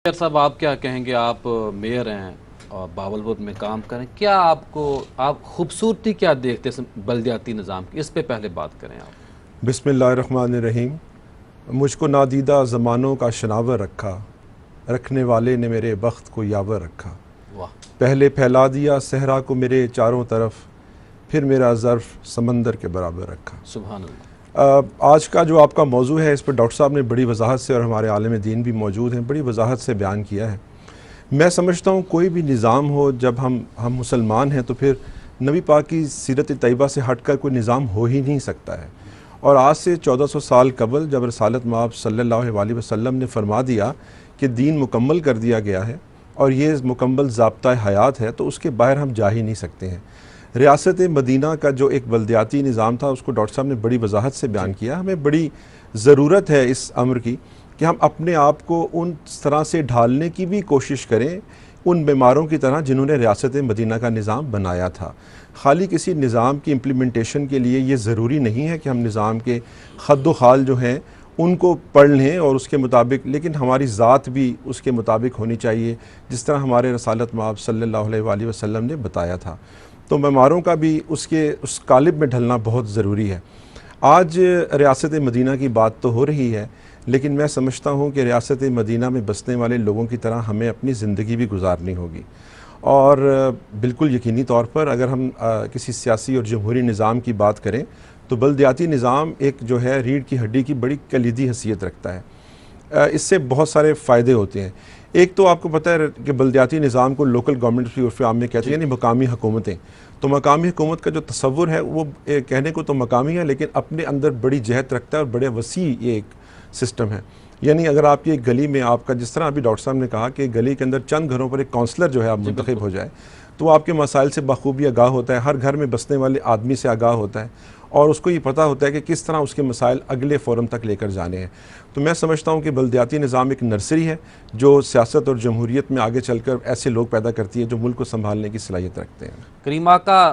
Mayor साहब, आप क्या कहेंगे? आप मेयर हैं और बावलपुर में काम करें, क्या आप खूबसूरती क्या देखते हैं इस बल्दियाती निज़ाम की? इस पे पहले बात करें आप। बिस्मिल्लाहिर्रहमानिर्रहीम। मुझको नादीदा ज़मानों का शनावर रखा, रखने वाले ने मेरे बख्त को यावर रखा। वाह। पहले फैला दिया सहरा को मेरे चारों तरफ, फिर मेरा ज़र्फ़ समंदर के बराबर रखा। सुभान अल्लाह। आज का जो आपका मौजू है, इस पर डॉक्टर साहब ने बड़ी वजाहत से, और हमारे आलिम दीन भी मौजूद हैं, बड़ी वजाहत से बयान किया है। मैं समझता हूँ कोई भी निज़ाम हो, जब हम मुसलमान हैं तो फिर नबी पाक की सीरत तैयबा से हट कर कोई निज़ाम हो ही नहीं सकता है। और आज से 1400 साल कबल जब रसालत माब सल्लल्लाहु अलैहि वसल्लम ने फरमा दिया कि दीन मुकम्मल कर दिया गया है और ये मुकम्मल ज़ाब्ता हयात है, तो उसके बाहर हम जा ही नहीं सकते हैं। रियासत मदीना का जो एक बल्दियाती निज़ाम था, उसको डॉक्टर साहब ने बड़ी वजाहत से बयान किया। हमें बड़ी ज़रूरत है इस अम्र की कि हम अपने आप को उन तरह से ढालने की भी कोशिश करें, उन बीमारों की तरह जिन्होंने रियासत मदीना का निज़ाम बनाया था। खाली किसी निज़ाम की इम्प्लीमेंटेशन के लिए ये ज़रूरी नहीं है कि हम निज़ाम के खद्दो खाल जो हैं उनको पढ़ लें और उसके मुताबिक, लेकिन हमारी ज़ात भी उसके मुताबिक होनी चाहिए, जिस तरह हमारे रसालत माब सल्लल्लाहु अलैहि वसल्लम ने बताया था। तो बीमारों का भी उस कालिब में ढलना बहुत ज़रूरी है। आज रियासत मदीना की बात तो हो रही है, लेकिन मैं समझता हूँ कि रियासत मदीना में बसने वाले लोगों की तरह हमें अपनी ज़िंदगी भी गुजारनी होगी। और बिल्कुल यकीनी तौर पर अगर हम किसी सियासी और जमहूरी निज़ाम की बात करें, तो बल्दियाती निज़ाम एक जो है रीढ़ की हड्डी की बड़ी कलीदी हैसियत रखता है। इससे बहुत सारे फ़ायदे होते हैं। एक तो आपको पता है कि बल्दियाती निज़ाम को लोकल गवर्नमेंट की उर्फ़ आम में कहते हैं, यानी मकामी हुकूमतें। तो मकामी हुकूमत का जो तसव्वुर है वो कहने को तो मकामी है, लेकिन अपने अंदर बड़ी जहत रखता है और बड़े वसी ये एक सिस्टम है। यानी अगर आपकी एक गली में आपका, जिस तरह अभी डॉक्टर साहब ने कहा कि गली के अंदर चंद घरों पर एक काउंसलर जो है आप मुंतखब हो जाए, तो आपके मसाइल से बखूबी आगाह होता है, हर घर में बसने वाले आदमी से आगाह होता है और उसको ये पता होता है कि किस तरह उसके मसाइल अगले फ़ोरम तक लेकर जाने हैं। तो मैं समझता हूँ कि बल्दियाती निज़ाम एक नर्सरी है जो सियासत और जमहूरियत में आगे चलकर ऐसे लोग पैदा करती है जो मुल्क को संभालने की सलाहियत रखते हैं। करीमा का